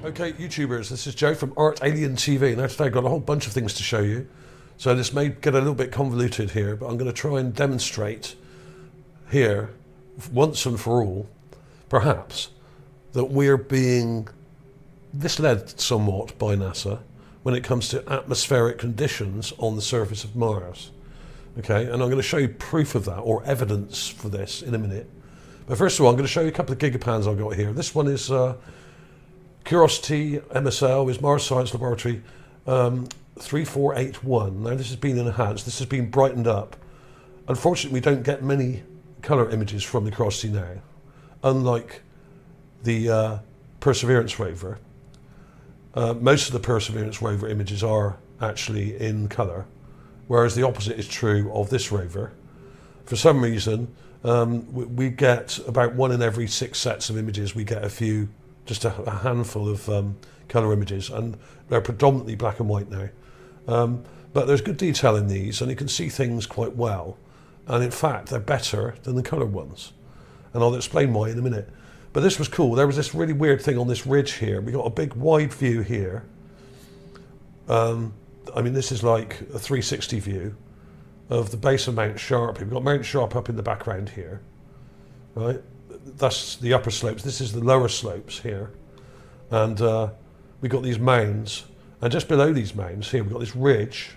Okay, YouTubers, this is Joe from ArtAlienTV. Now today I've got a whole bunch of things to show you. So this may get a little bit convoluted here, but I'm going to try and demonstrate here, once and for all, perhaps, that we're being misled somewhat by NASA when it comes to atmospheric conditions on the surface of Mars. Okay, and I'm going to show you proof of that, or evidence for this, in a minute. But first of all, I'm going to show you a couple of gigapans I've got here. This one is Curiosity MSL, is Mars Science Laboratory 3481. Now this has been enhanced, this has been brightened up. Unfortunately, we don't get many colour images from the Curiosity now, unlike the Perseverance Rover. Most of the Perseverance Rover images are actually in colour, whereas the opposite is true of this rover. For some reason, we get about 1 in every 6 sets of images, we get just a handful of colour images, and they're predominantly black and white now. But there's good detail in these, and you can see things quite well. And in fact, they're better than the colour ones. And I'll explain why in a minute. But this was cool. There was this really weird thing on this ridge here. We got a big wide view here. I mean, this is like a 360 view of the base of Mount Sharp. We've got Mount Sharp up in the background here, right? That's the upper slopes. This is the lower slopes here. And we've got these mounds. And just below these mounds here, we've got this ridge.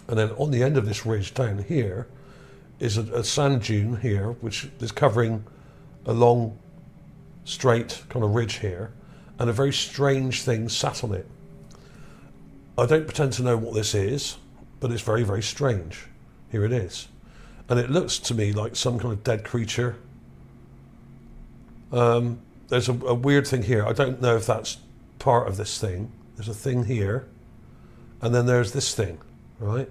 And then on the end of this ridge down here is a sand dune here, which is covering a long, straight kind of ridge here. And a very strange thing sat on it. I don't pretend to know what this is, but it's very, very strange. Here it is. And it looks to me like some kind of dead creature. There's a weird thing here. I don't know if that's part of this thing. There's a thing here, and then there's this thing, right?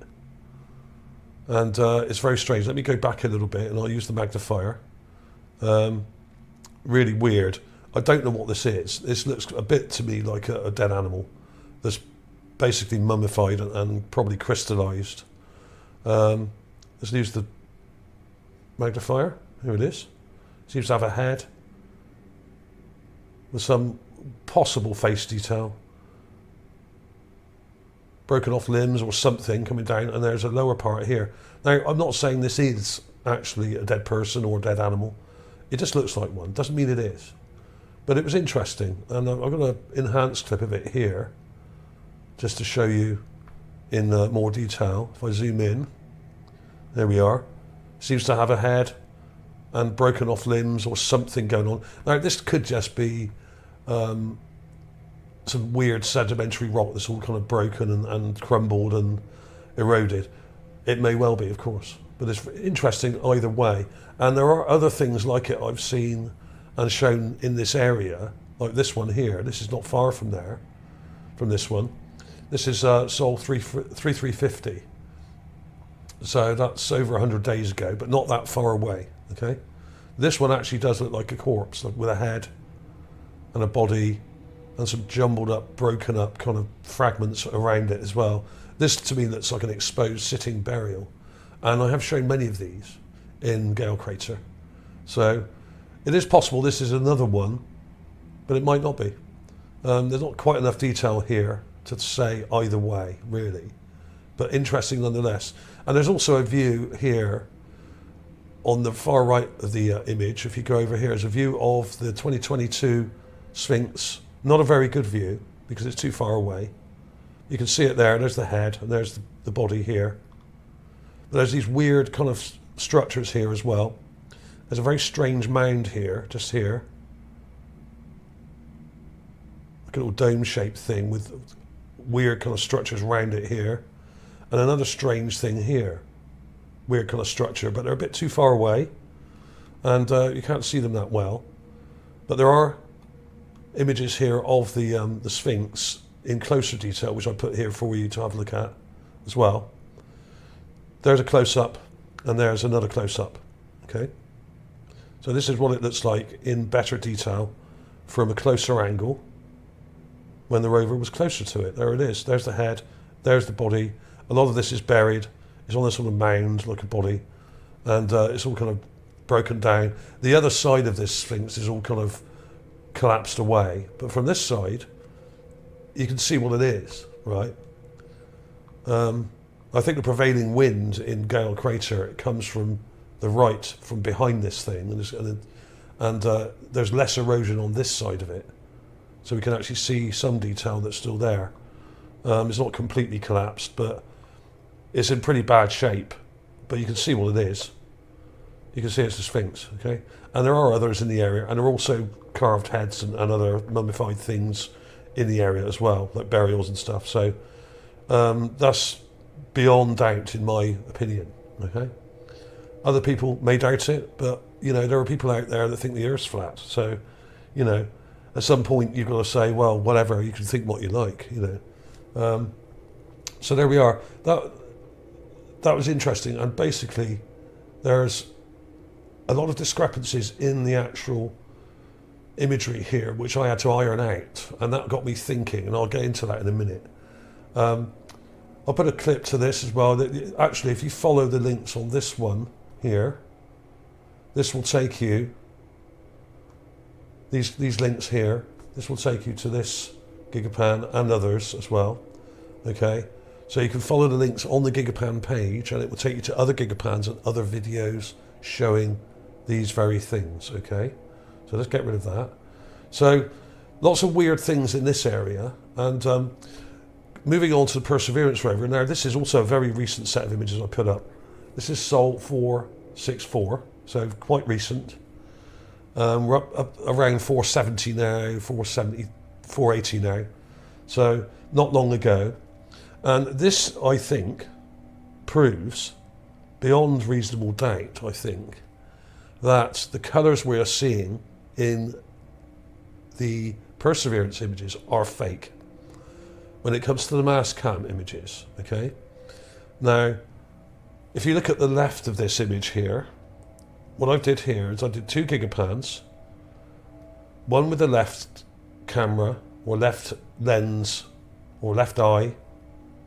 And it's very strange. Let me go back a little bit, and I'll use the magnifier. Really weird. I don't know what this is. This looks a bit to me like a dead animal that's basically mummified and probably crystallized. Let's use the magnifier. Here it is. Seems to have a head with some possible face detail. Broken off limbs or something coming down, and there's a lower part here. Now, I'm not saying this is actually a dead person or a dead animal. It just looks like one. Doesn't mean it is. But it was interesting, and I've got an enhanced clip of it here, just to show you in more detail. If I zoom in, there we are. Seems to have a head and broken off limbs or something going on. Now this could just be some weird sedimentary rock that's all kind of broken and crumbled and eroded. It may well be, of course, but it's interesting either way. And there are other things like it I've seen and shown in this area, like this one here. This is not far from there, from this one. This is Sol 3350. So that's over 100 days ago, but not that far away, okay? This one actually does look like a corpse, like with a head and a body and some jumbled up, broken up kind of fragments around it as well. This to me looks like an exposed sitting burial. And I have shown many of these in Gale Crater. So it is possible this is another one, but it might not be. There's not quite enough detail here to say either way, really. But interesting nonetheless. And there's also a view here on the far right of the image. If you go over here, is a view of the 2022 Sphinx. Not a very good view because it's too far away. You can see it there. There's the head and there's the body here. But there's these weird kind of structures here as well. There's a very strange mound here, just here. Like a little dome-shaped thing with weird kind of structures around it here. And another strange thing here. Weird kind of structure, but they're a bit too far away. And you can't see them that well. But there are images here of the Sphinx in closer detail, which I put here for you to have a look at as well. There's a close-up, and there's another close-up, okay? So this is what it looks like in better detail from a closer angle when the rover was closer to it. There it is. There's the head. There's the body. A lot of this is buried. It's on a sort of mound, like a body, and it's all kind of broken down. The other side of this Sphinx is all kind of collapsed away. But from this side, you can see what it is, right? I think the prevailing wind in Gale Crater, it comes from the right, from behind this thing, and there's less erosion on this side of it, so we can actually see some detail that's still there. It's not completely collapsed, but it's in pretty bad shape, but you can see what it is. You can see it's the Sphinx, okay? And there are others in the area, and there are also carved heads and other mummified things in the area as well, like burials and stuff. So that's beyond doubt, in my opinion, okay? Other people may doubt it, but, you know, there are people out there that think the Earth's flat. So, you know, at some point you've got to say, well, whatever, you can think what you like, you know. So there we are. That was interesting, and basically there's a lot of discrepancies in the actual imagery here, which I had to iron out, and that got me thinking, and I'll get into that in a minute. I'll put a clip to this as well. Actually, if you follow the links on this one here, this will take you, these links here, this will take you to this Gigapan and others as well, okay? So you can follow the links on the Gigapan page, and it will take you to other Gigapans and other videos showing these very things, okay? So let's get rid of that. So lots of weird things in this area, and moving on to the Perseverance Rover. Now this is also a very recent set of images I put up. This is Sol 464, so quite recent. We're up around 470 now, 470, 480 now, so not long ago. And this, I think, proves, beyond reasonable doubt, I think, that the colours we are seeing in the Perseverance images are fake when it comes to the mass cam images, okay? Now, if you look at the left of this image here, what I did here is I did 2 Gigapans, one with the left camera, or left lens, or left eye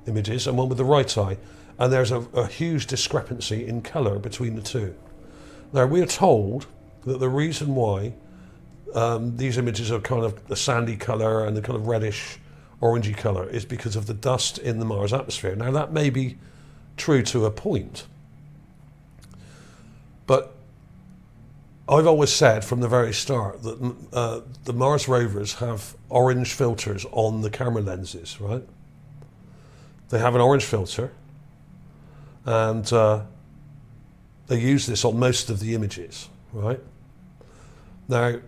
images, and one with the right eye. And there's a huge discrepancy in colour between the two. Now, we are told that the reason why these images are kind of a sandy colour and the kind of reddish, orangey colour is because of the dust in the Mars atmosphere. Now, that may be true to a point, but I've always said from the very start that the Mars rovers have orange filters on the camera lenses, right? They have an orange filter, and they use this on most of the images, right? Now,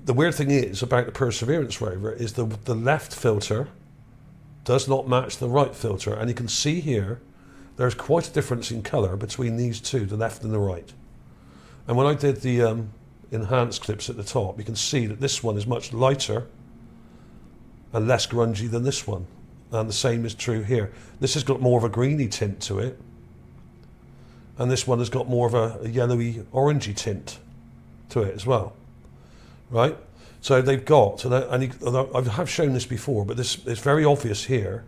the weird thing is about the Perseverance rover is the left filter does not match the right filter, and you can see here there's quite a difference in colour between these two, the left and the right. And when I did the enhanced clips at the top, you can see that this one is much lighter and less grungy than this one. And the same is true here. This has got more of a greeny tint to it, and this one has got more of a yellowy orangey tint to it as well, right? So they've got, and I have shown this before, but this is very obvious here.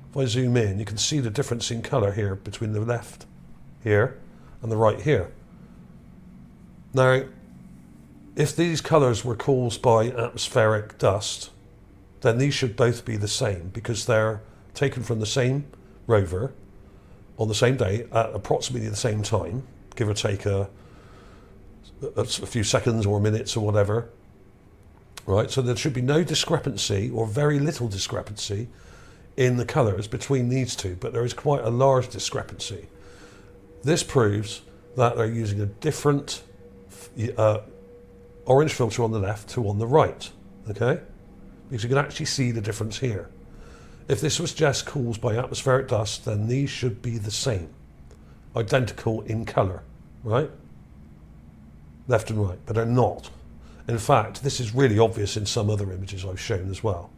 If I zoom in, you can see the difference in colour here between the left here and the right here. Now, if these colours were caused by atmospheric dust, then these should both be the same, because they're taken from the same rover on the same day at approximately the same time, give or take a few seconds or minutes or whatever, right? So there should be no discrepancy, or very little discrepancy, in the colours between these two, but there is quite a large discrepancy. This proves that they're using a different orange filter on the left to on the right, okay? Because you can actually see the difference here. If this was just caused by atmospheric dust, then these should be the same, identical in colour, right? Left and right, but they're not. In fact, this is really obvious in some other images I've shown as well.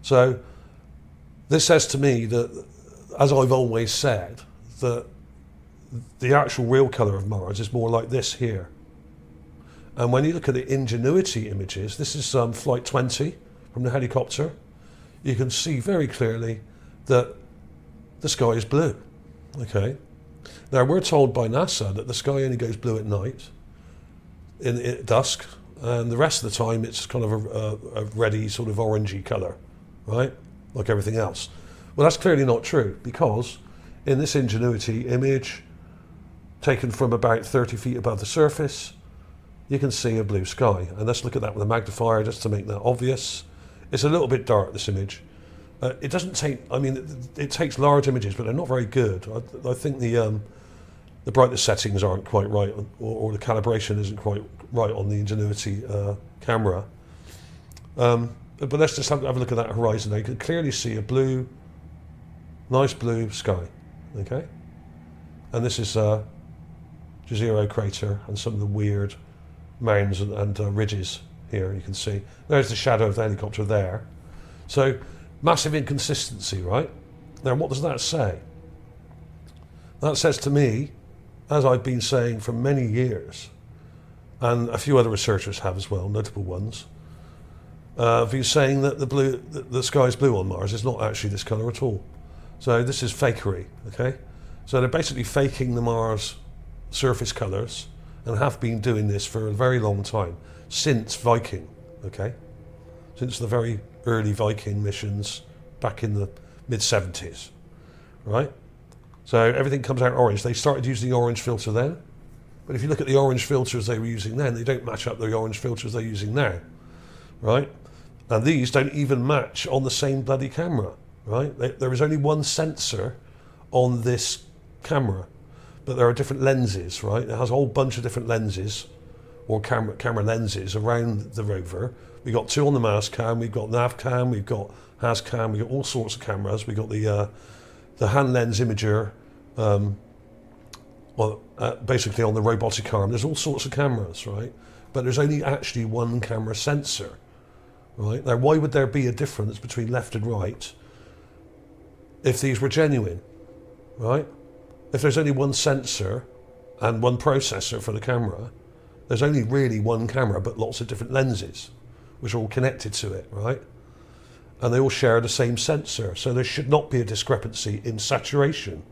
So this says to me that, as I've always said, that the actual real colour of Mars is more like this here. And when you look at the Ingenuity images, this is Flight 20 from the helicopter, you can see very clearly that the sky is blue, okay? Now, we're told by NASA that the sky only goes blue at night, at dusk, and the rest of the time it's kind of a reddy sort of orangey colour, right? Like everything else. Well, that's clearly not true, because in this Ingenuity image, taken from about 30 feet above the surface, you can see a blue sky. And let's look at that with a magnifier just to make that obvious. It's a little bit dark, this image. It doesn't take, I mean, it takes large images, but they're not very good. I think the brightness settings aren't quite right, or the calibration isn't quite right on the Ingenuity camera. But let's just have a look at that horizon. Now you can clearly see a blue, nice blue sky, okay? And this is Jezero crater and some of the weird mounds and ridges here you can see. There's the shadow of the helicopter there. So, massive inconsistency, right? Now what does that say? That says to me, as I've been saying for many years, and a few other researchers have as well, notable ones, have been saying that the sky is blue on Mars. It's not actually this colour at all. So this is fakery, okay? So they're basically faking the Mars surface colours, and have been doing this for a very long time, since Viking, okay? Since the very early Viking missions back in the mid-70s, right? So everything comes out orange. They started using the orange filter then, but if you look at the orange filters they were using then, they don't match up the orange filters they're using now, right? And these don't even match on the same bloody camera, right? There is only one sensor on this camera, but there are different lenses, right? It has a whole bunch of different lenses, or camera lenses around the rover. We've got two on the mast cam, we've got nav cam, we've got has cam, we've got all sorts of cameras. We've got the hand lens imager, basically on the robotic arm. There's all sorts of cameras, right? But there's only actually one camera sensor, right? Now, why would there be a difference between left and right if these were genuine, right? If there's only one sensor and one processor for the camera, there's only really one camera, but lots of different lenses, which are all connected to it, right? And they all share the same sensor, so there should not be a discrepancy in saturation.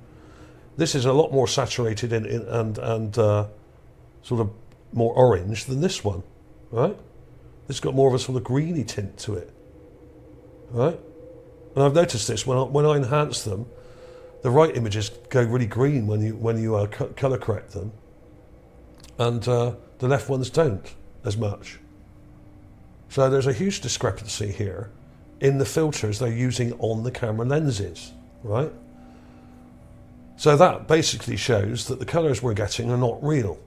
This is a lot more saturated and sort of more orange than this one, right? It's got more of a sort of greeny tint to it, right? And I've noticed this when I enhance them, the right images go really green when you color correct them, and the left ones don't as much. So there's a huge discrepancy here in the filters they're using on the camera lenses, right? So that basically shows that the colors we're getting are not real.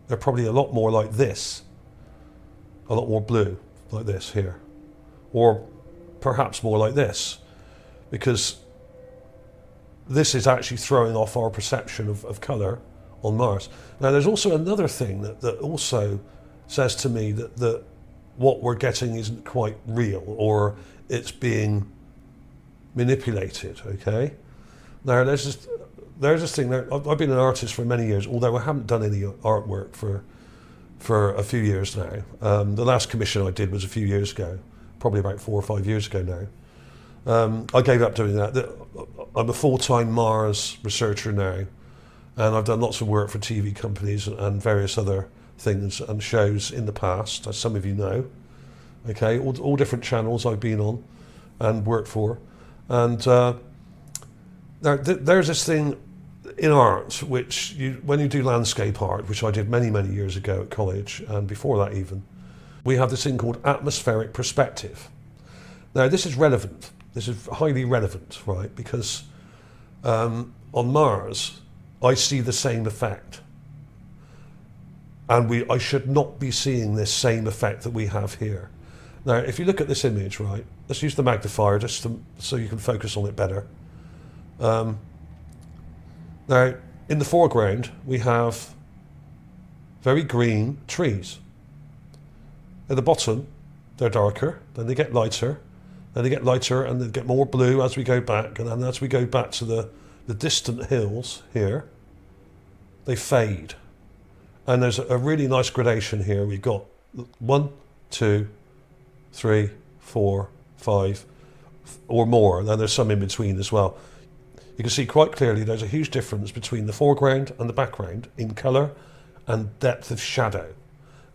They're probably a lot more like this, a lot more blue, like this here, or perhaps more like this, because this is actually throwing off our perception of colour on Mars. Now there's also another thing that also says to me that what we're getting isn't quite real, or it's being manipulated, okay? Now there's this thing, I've been an artist for many years, although I haven't done any artwork for a few years now. The last commission I did was a few years ago, probably about 4 or 5 years ago now. I gave up doing that. I'm a full-time Mars researcher now, and I've done lots of work for TV companies and various other things and shows in the past, as some of you know. Okay, all different channels I've been on and worked for. And there's this thing in art, which when you do landscape art, which I did many, many years ago at college, and before that even, we have this thing called atmospheric perspective. Now this is relevant. This is highly relevant, right? Because on Mars, I see the same effect. And I should not be seeing this same effect that we have here. Now, if you look at this image, right, let's use the magnifier just so you can focus on it better. Now, in the foreground, we have very green trees. At the bottom, they're darker, then they get lighter, then they get lighter, and they get more blue as we go back, and then as we go back to the distant hills here, they fade. And there's a really nice gradation here. We've got 1, 2, 3, 4, 5, or more. Then there's some in between as well. You can see quite clearly there's a huge difference between the foreground and the background in colour and depth of shadow.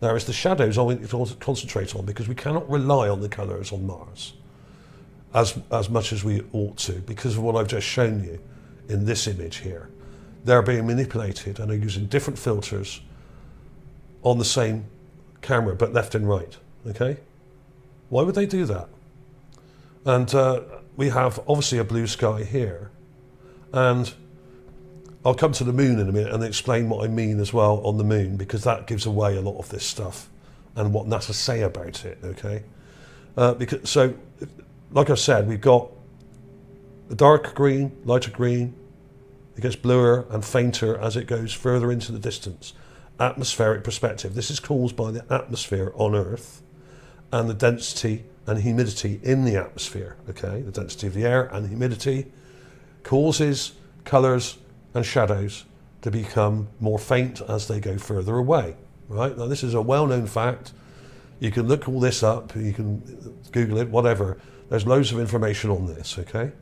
Now, it's the shadows I want you to concentrate on, because we cannot rely on the colours on Mars as much as we ought to, because of what I've just shown you in this image here. They're being manipulated and are using different filters on the same camera, but left and right, okay? Why would they do that? And we have obviously a blue sky here, and I'll come to the moon in a minute and explain what I mean as well on the moon, because that gives away a lot of this stuff and what NASA say about it, okay? So, like I said, we've got the dark green, lighter green. It gets bluer and fainter as it goes further into the distance. Atmospheric perspective. This is caused by the atmosphere on Earth and the density and humidity in the atmosphere, okay? The density of the air and humidity causes colours and shadows to become more faint as they go further away, right? Now, this is a well-known fact. You can look all this up, you can Google it, whatever. There's loads of information on this, okay?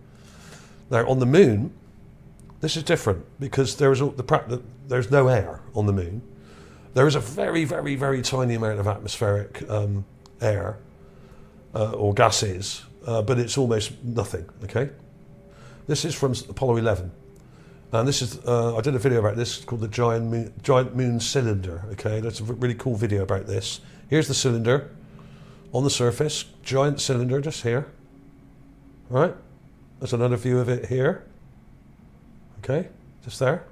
Now, on the moon, this is different, because there's no air on the moon. There is a very, very, very tiny amount of atmospheric air or gases, but it's almost nothing, okay? This is from Apollo 11. And this is, I did a video about this called the Giant Moon Cylinder, okay? That's a really cool video about this. Here's the cylinder on the surface, giant cylinder just here, all right? There's another view of it here, okay? Just there.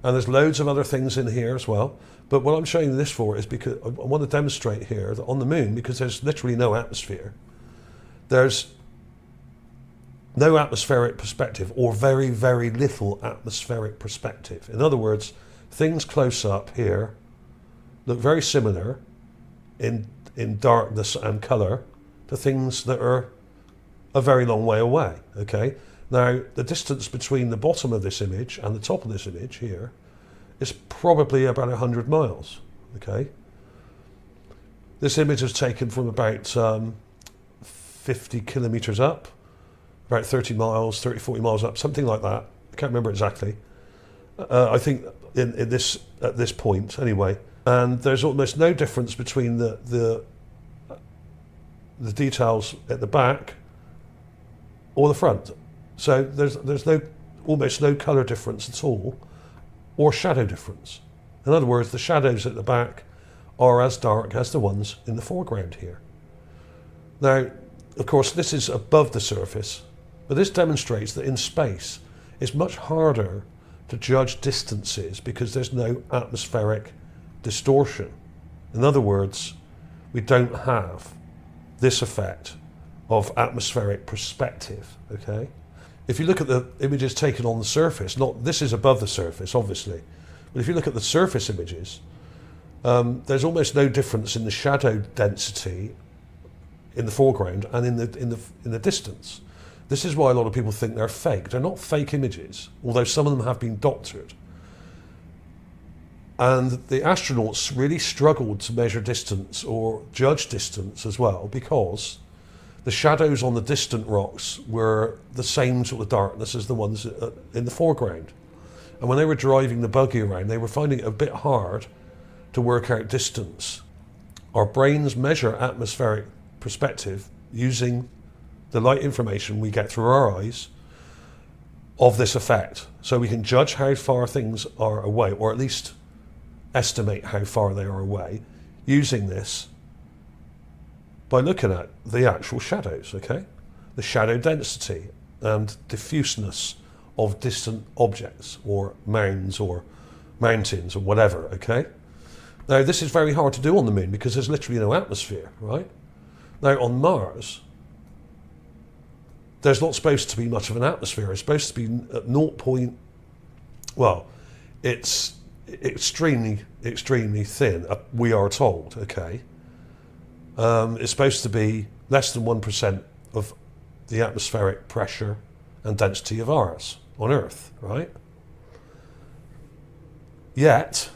And there's loads of other things in here as well. But what I'm showing you this for is because I want to demonstrate here that on the moon, because there's literally no atmosphere, there's no atmospheric perspective, or very, very little atmospheric perspective. In other words, things close up here look very similar in darkness and colour to things that are a very long way away, okay? Now, the distance between the bottom of this image and the top of this image here is probably about 100 miles, okay? This image is taken from about 50 kilometres up, about 30 miles, 30, 40 miles up, something like that. I can't remember exactly. I think at this point, anyway. And there's almost no difference between the details at the back or the front. So there's almost no colour difference at all, or shadow difference. In other words, the shadows at the back are as dark as the ones in the foreground here. Now, of course, this is above the surface, but this demonstrates that in space it's much harder to judge distances because there's no atmospheric distortion. In other words, we don't have this effect of atmospheric perspective, okay? If you look at the images taken on the surface, this is above the surface, obviously, but if you look at the surface images, there's almost no difference in the shadow density in the foreground and in the distance. This is why a lot of people think they're fake. They're not fake images, although some of them have been doctored. And the astronauts really struggled to measure distance or judge distance as well, because the shadows on the distant rocks were the same sort of darkness as the ones in the foreground. And when they were driving the buggy around, they were finding it a bit hard to work out distance. Our brains measure atmospheric perspective using the light information we get through our eyes of this effect. So we can judge how far things are away, or at least estimate how far they are away, using this by looking at the actual shadows, okay? The shadow density and diffuseness of distant objects or mounds or mountains or whatever, okay? Now, this is very hard to do on the moon because there's literally no atmosphere, right? Now, on Mars, there's not supposed to be much of an atmosphere. It's supposed to be at 0 point, well, it's extremely, extremely thin, we are told, okay? It's supposed to be less than 1% of the atmospheric pressure and density of ours on Earth, right? Yet,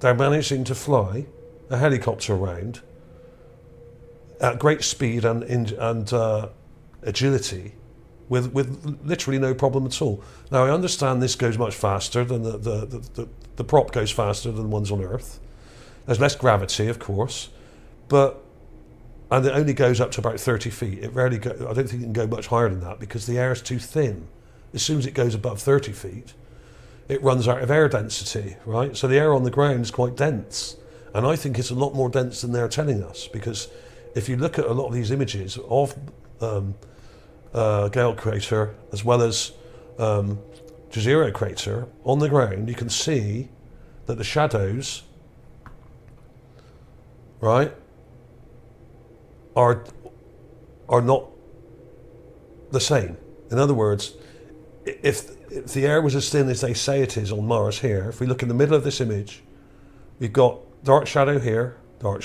they're managing to fly a helicopter around at great speed and agility with literally no problem at all. Now, I understand this goes much faster than the prop goes faster than the ones on Earth. There's less gravity, of course, and it only goes up to about 30 feet. It rarely I don't think it can go much higher than that because the air is too thin. As soon as it goes above 30 feet, it runs out of air density, right? So the air on the ground is quite dense. And I think it's a lot more dense than they're telling us, because if you look at a lot of these images of Gale crater as well as Jezero crater on the ground, you can see that the shadows, right, are not the same. In other words, if the air was as thin as they say it is on Mars here, if we look in the middle of this image, we've got dark shadow here, not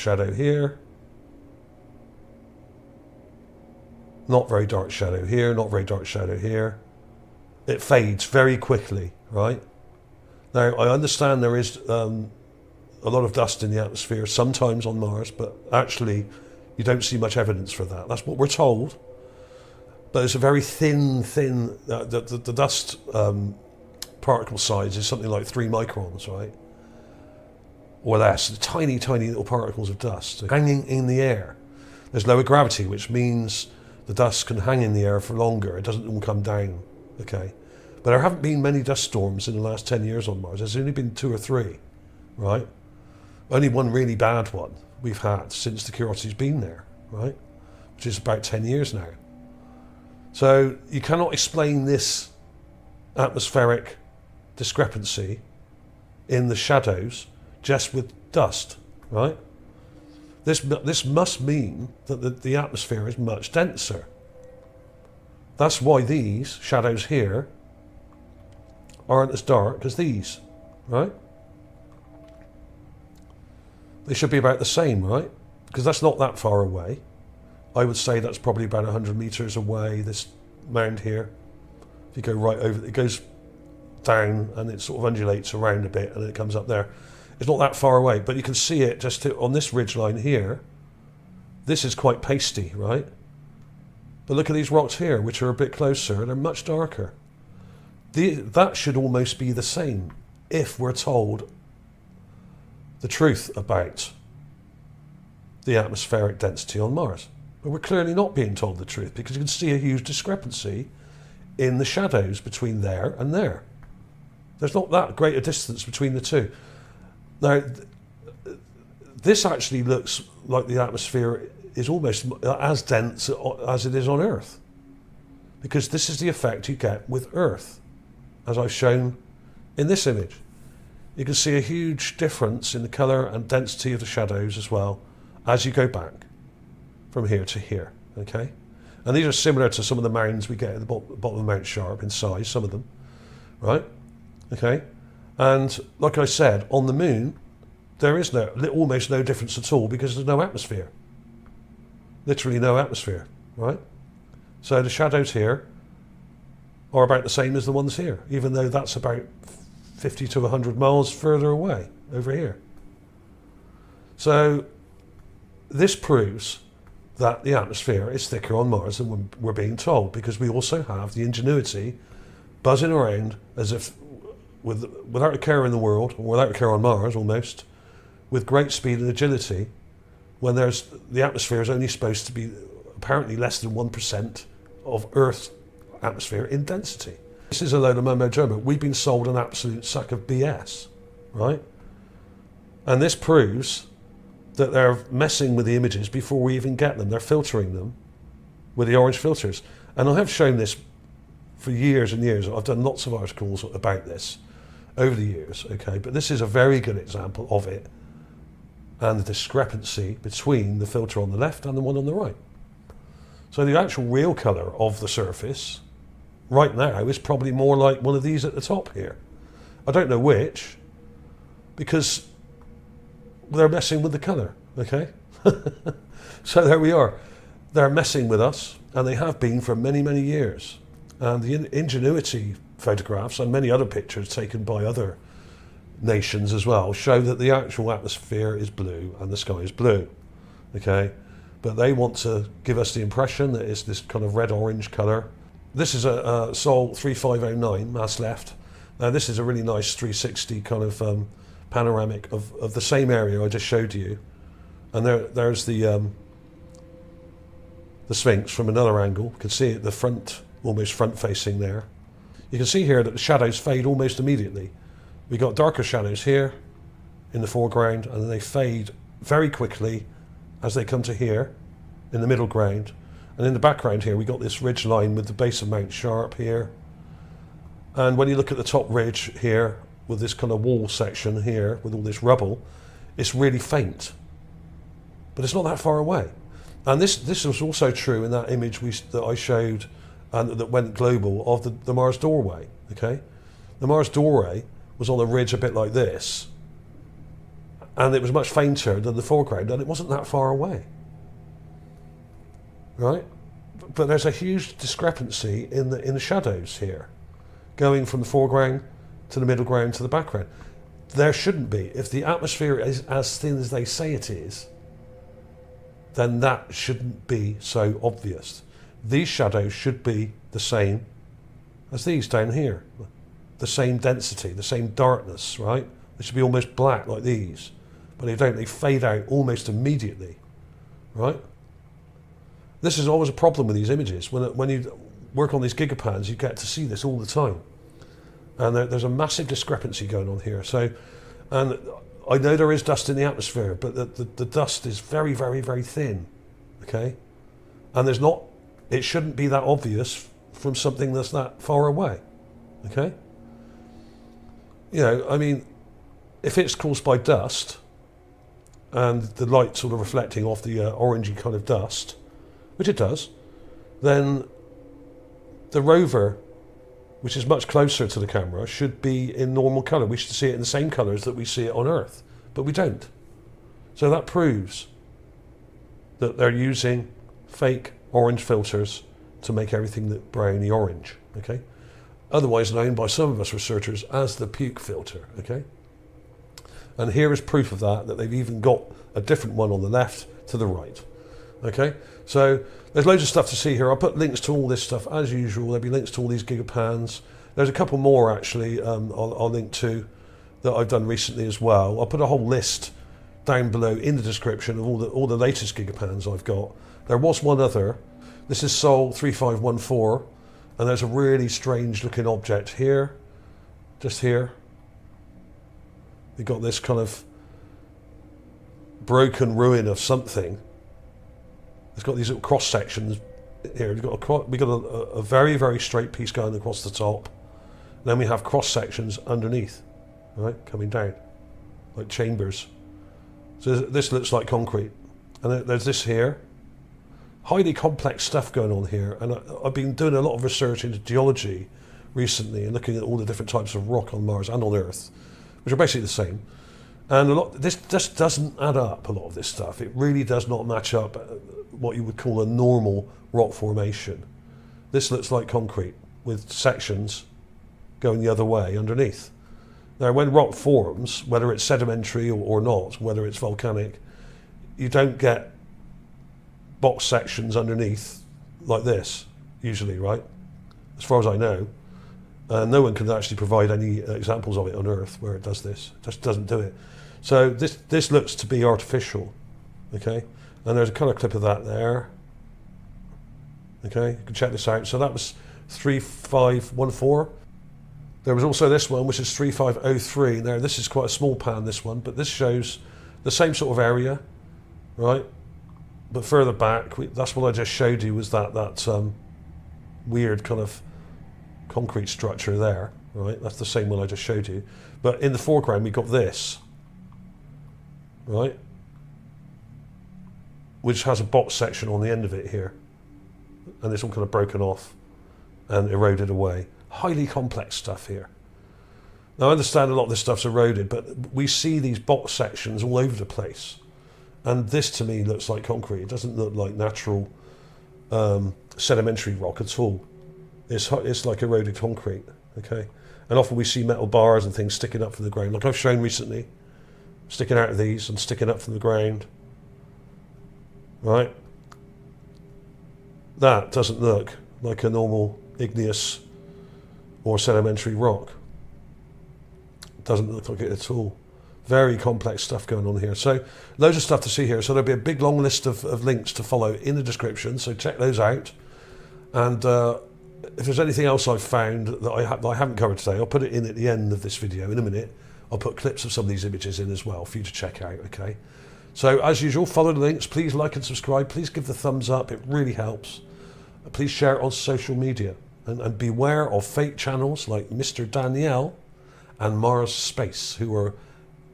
very dark shadow here, not very dark shadow here. It fades very quickly, right? Now, I understand there is a lot of dust in the atmosphere sometimes on Mars, but actually you don't see much evidence for that. That's what we're told. But it's a very thin, the dust particle size is something like 3 microns, right? Or less, tiny little particles of dust hanging in the air. There's lower gravity, which means the dust can hang in the air for longer. It doesn't all come down, okay? But there haven't been many dust storms in the last 10 years on Mars. There's only been 2 or 3, right? Only one really bad one we've had since the Curiosity's been there, right? Which is about 10 years now. So you cannot explain this atmospheric discrepancy in the shadows just with dust, right? This must mean that the atmosphere is much denser. That's why these shadows here aren't as dark as these, right? They should be about the same, right? Because that's not that far away. I would say that's probably about 100 meters away, this mound here. If you go right over, it goes down and it sort of undulates around a bit and then it comes up there. It's not that far away, but you can see it just on this ridge line here. This is quite pasty, right? But look at these rocks here, which are a bit closer. They're much darker. That should almost be the same if we're told the truth about the atmospheric density on Mars. But we're clearly not being told the truth, because you can see a huge discrepancy in the shadows between there and there. There's not that great a distance between the two. Now, this actually looks like the atmosphere is almost as dense as it is on Earth, because this is the effect you get with Earth, as I've shown in this image. You can see a huge difference in the colour and density of the shadows as well as you go back from here to here, okay? And these are similar to some of the mounds we get at the bottom of Mount Sharp in size, some of them, right? Okay? And like I said, on the moon, there is almost no difference at all, because there's no atmosphere. Literally no atmosphere, right? So the shadows here are about the same as the ones here, even though that's about 50 to 100 miles further away over here. So this proves that the atmosphere is thicker on Mars than we're being told, because we also have the Ingenuity buzzing around as if without a care in the world, or without a care on Mars almost, with great speed and agility, when the atmosphere is only supposed to be apparently less than 1% of Earth's atmosphere in density. This is a load of mumbo jumbo. We've been sold an absolute sack of BS, right? And this proves that they're messing with the images before we even get them. They're filtering them with the orange filters. And I have shown this for years and years. I've done lots of articles about this over the years, okay? But this is a very good example of it, and the discrepancy between the filter on the left and the one on the right. So the actual real colour of the surface right now is probably more like one of these at the top here. I don't know which, because they're messing with the colour, okay? So there we are. They're messing with us, and they have been for many, many years. And the Ingenuity photographs and many other pictures taken by other nations as well show that the actual atmosphere is blue and the sky is blue, okay? But they want to give us the impression that it's this kind of red-orange colour. This is a Sol 3509 mass left. Now this is a really nice 360 kind of panoramic of the same area I just showed you. And there's the Sphinx from another angle. You can see it, the front, almost front facing there. You can see here that the shadows fade almost immediately. We got darker shadows here in the foreground, and then they fade very quickly as they come to here in the middle ground. And in the background here, we got this ridge line with the base of Mount Sharp here. And when you look at the top ridge here, with this kind of wall section here, with all this rubble, it's really faint. But it's not that far away. And this was also true in that image that I showed and that went global of the Mars doorway, okay? The Mars doorway was on a ridge a bit like this, and it was much fainter than the foreground, and it wasn't that far away, right? But there's a huge discrepancy in the shadows here, going from the foreground to the middle ground to the background. There shouldn't be. If the atmosphere is as thin as they say it is, then that shouldn't be so obvious. These shadows should be the same as these down here. The same density, the same darkness, right? They should be almost black like these, but they don't. They fade out almost immediately, right? This is always a problem with these images. When you work on these gigapans, you get to see this all the time. And there's a massive discrepancy going on here. So, and I know there is dust in the atmosphere, but the dust is very, very, very thin, okay? And it shouldn't be that obvious from something that's that far away, okay? You know, I mean, if it's caused by dust and the light sort of reflecting off the orangey kind of dust, which it does, then the rover, which is much closer to the camera, should be in normal colour. We should see it in the same colours that we see it on Earth, but we don't. So that proves that they're using fake orange filters to make everything that browny orange, okay? Otherwise known by some of us researchers as the puke filter, okay? And here is proof of that they've even got a different one on the left to the right, okay? So there's loads of stuff to see here. I'll put links to all this stuff as usual. There'll be links to all these gigapans. There's a couple more actually I'll link to that I've done recently as well. I'll put a whole list down below in the description of all the latest gigapans I've got. There was one other. This is Sol 3514, and there's a really strange looking object here, just here. You've got this kind of broken ruin of something. It's got these little cross sections here. We've got a very, very straight piece going across the top. Then we have cross sections underneath, right, coming down, like chambers. So this looks like concrete. And there's this here. Highly complex stuff going on here. And I've been doing a lot of research into geology recently and looking at all the different types of rock on Mars and on Earth, which are basically the same. And this just doesn't add up, a lot of this stuff. It really does not match up what you would call a normal rock formation. This looks like concrete with sections going the other way underneath. Now, when rock forms, whether it's sedimentary or not, whether it's volcanic, you don't get box sections underneath like this, usually, right? As far as I know. No one can actually provide any examples of it on Earth where it does this. It just doesn't do it. So this looks to be artificial, okay? And there's a colour clip of that there. Okay, you can check this out. So that was 3514. There was also this one, which is 3503. Now, this is quite a small pan, this one, but this shows the same sort of area, right? But further back, that's what I just showed you, was that weird kind of concrete structure there, right? That's the same one I just showed you. But in the foreground, we've got this, right? Which has a box section on the end of it here. And it's all kind of broken off and eroded away. Highly complex stuff here. Now, I understand a lot of this stuff's eroded, but we see these box sections all over the place. And this, to me, looks like concrete. It doesn't look like natural sedimentary rock at all. It's like eroded concrete, okay? And often we see metal bars and things sticking up from the ground, like I've shown recently, sticking out of these and sticking up from the ground, right? That doesn't look like a normal igneous or sedimentary rock. It doesn't look like it at all. Very complex stuff going on here. So loads of stuff to see here. So there'll be a big long list of links to follow in the description. So check those out. And if there's anything else I've found that I haven't covered today, I'll put it in at the end of this video in a minute. I'll put clips of some of these images in as well for you to check out, okay? So as usual, follow the links. Please like and subscribe. Please give the thumbs up. It really helps. Please share it on social media. And beware of fake channels like Mr. Danielle and Mars Space, who are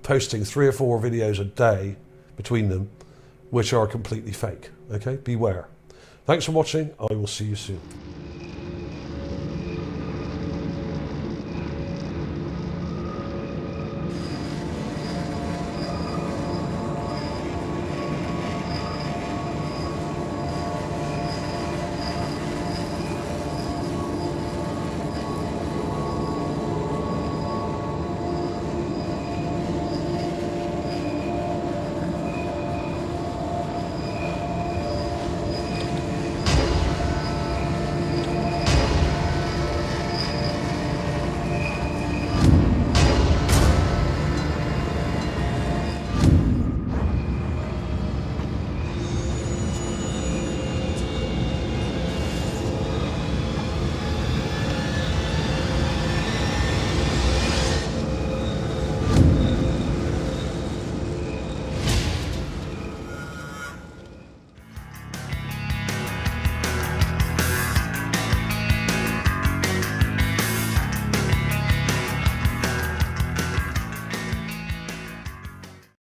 posting 3 or 4 videos a day between them, which are completely fake. Okay, beware. Thanks for watching. I will see you soon.